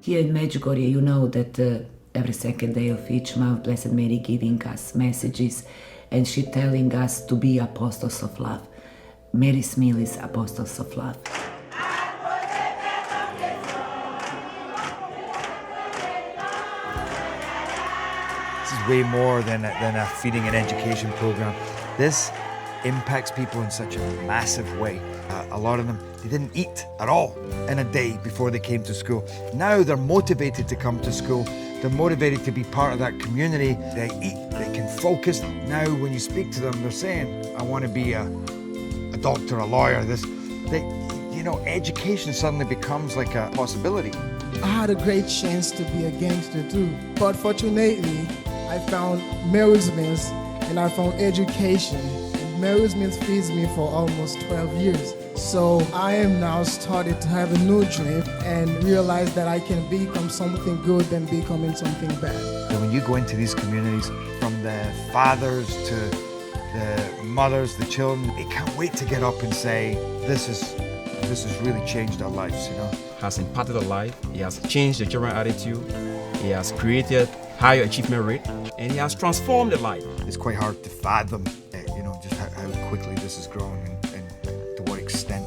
Here in Medjugorje, you know that every second day of each month, Blessed Mary giving us messages and she telling us to be apostles of love. Mary Smil is apostles of love. This is way more than a feeding and education program. This impacts people in such a massive way. A lot of them, they didn't eat at all in a day before they came to school. Now they're motivated to come to school. They're motivated to be part of that community. They eat, they can focus. Now when you speak to them, they're saying, I want to be a doctor, a lawyer, education suddenly becomes like a possibility. I had a great chance to be a gangster too, but fortunately, I found Mary's Mills and I found education. And Mary's Mills feeds me for almost 12 years. So I am now started to have a new dream and realize that I can become something good than becoming something bad. And when you go into these communities, from the fathers to the mothers, the children, they can't wait to get up and say, this has really changed our lives, Has impacted their life, he has changed the children's attitude, he has created higher achievement rate, and he has transformed their life. It's quite hard to fathom, just how quickly this has grown and to what extent.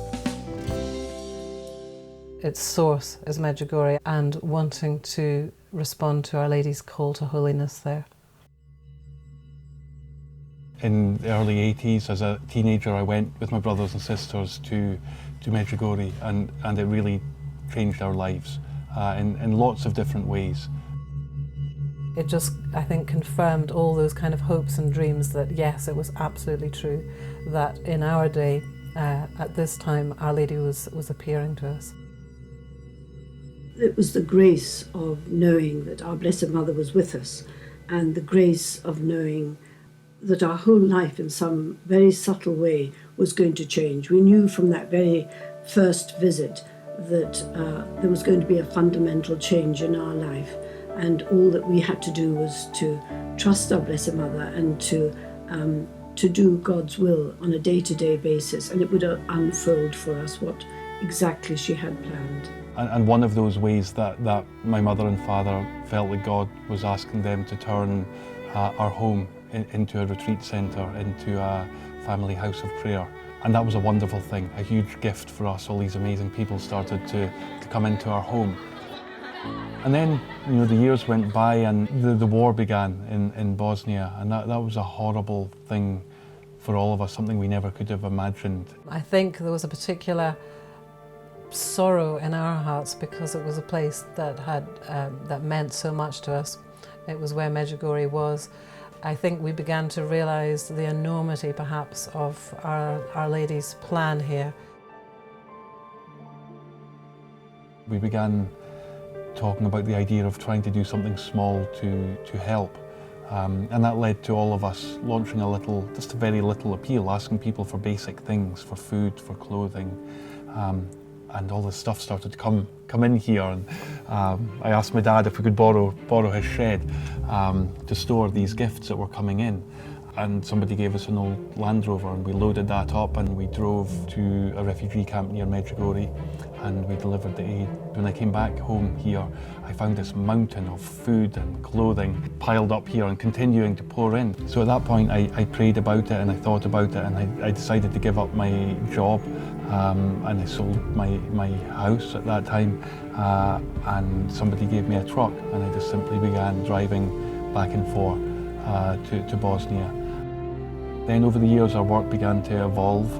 Its source is Medjugorje and wanting to respond to Our Lady's call to holiness there. In the early 80s, as a teenager, I went with my brothers and sisters to Medjugorje, and it really changed our lives in lots of different ways. It just, I think, confirmed all those kind of hopes and dreams that, yes, it was absolutely true, that in our day, at this time, Our Lady was appearing to us. It was the grace of knowing that our Blessed Mother was with us, and the grace of knowing that our whole life in some very subtle way was going to change. We knew from that very first visit that there was going to be a fundamental change in our life, and all that we had to do was to trust our Blessed Mother and to do God's will on a day-to-day basis, and it would unfold for us what exactly she had planned. And one of those ways that my mother and father felt that God was asking them to turn our home into a retreat centre, into a family house of prayer. And that was a wonderful thing, a huge gift for us. All these amazing people started to come into our home. And then, the years went by and the war began in Bosnia, and that was a horrible thing for all of us, something we never could have imagined. I think there was a particular sorrow in our hearts because it was a place that that meant so much to us. It was where Medjugorje was. I think we began to realise the enormity, perhaps, of Our Lady's plan here. We began talking about the idea of trying to do something small to help. And that led to all of us launching just a very little appeal, asking people for basic things, for food, for clothing. And all this stuff started to come in here, and I asked my dad if we could borrow his shed to store these gifts that were coming in. And somebody gave us an old Land Rover, and we loaded that up and we drove to a refugee camp near Medjugorje, and we delivered the aid. When I came back home here, I found this mountain of food and clothing piled up here and continuing to pour in. So at that point I prayed about it and I thought about it, and I decided to give up my job. And I sold my house at that time, and somebody gave me a truck, and I just simply began driving back and forth to Bosnia. Then over the years our work began to evolve.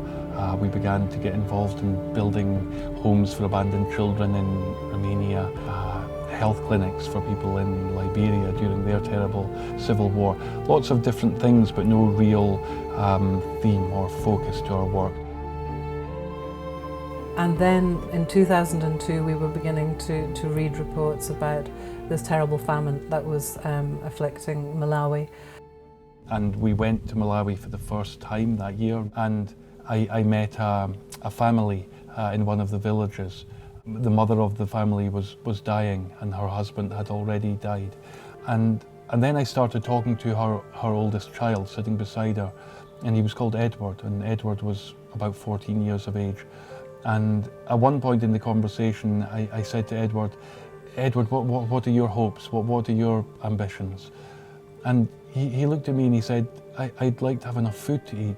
We began to get involved in building homes for abandoned children in Romania, health clinics for people in Liberia during their terrible civil war. Lots of different things, but no real theme or focus to our work. And then in 2002 we were beginning to read reports about this terrible famine that was afflicting Malawi. And we went to Malawi for the first time that year, and I met a family in one of the villages. The mother of the family was dying, and her husband had already died. And then I started talking to her oldest child sitting beside her, and he was called Edward, and Edward was about 14 years of age. And at one point in the conversation, I said to Edward, Edward, what are your hopes? What are your ambitions? And he looked at me and he said, I'd like to have enough food to eat,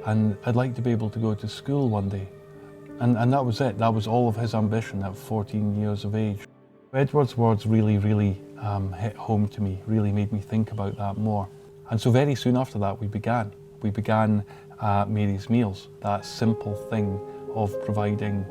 and I'd like to be able to go to school one day. And that was it. That was all of his ambition at 14 years of age. Edward's words really hit home to me, really made me think about that more. And so very soon after that, we began. We began Mary's Meals, that simple thing of providing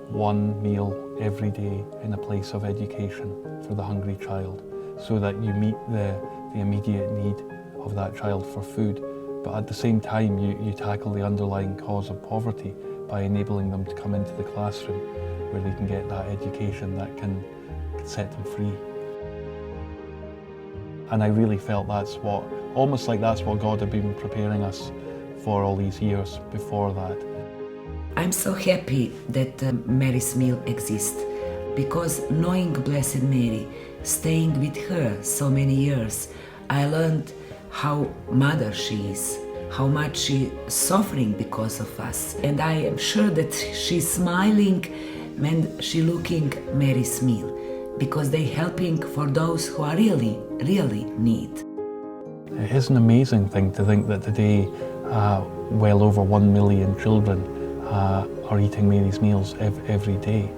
one meal every day in a place of education for the hungry child, so that you meet the immediate need of that child for food, but at the same time you tackle the underlying cause of poverty by enabling them to come into the classroom where they can get that education that can set them free. And I really felt almost like that's what God had been preparing us for all these years before that. I'm so happy that Mary's Meal exists, because knowing Blessed Mary, staying with her so many years, I learned how mother she is, how much she's suffering because of us. And I am sure that she's smiling when she looking Mary's Meal, because they helping for those who are really need. It is an amazing thing to think that today well over 1 million children are eating Mary's Meals every day.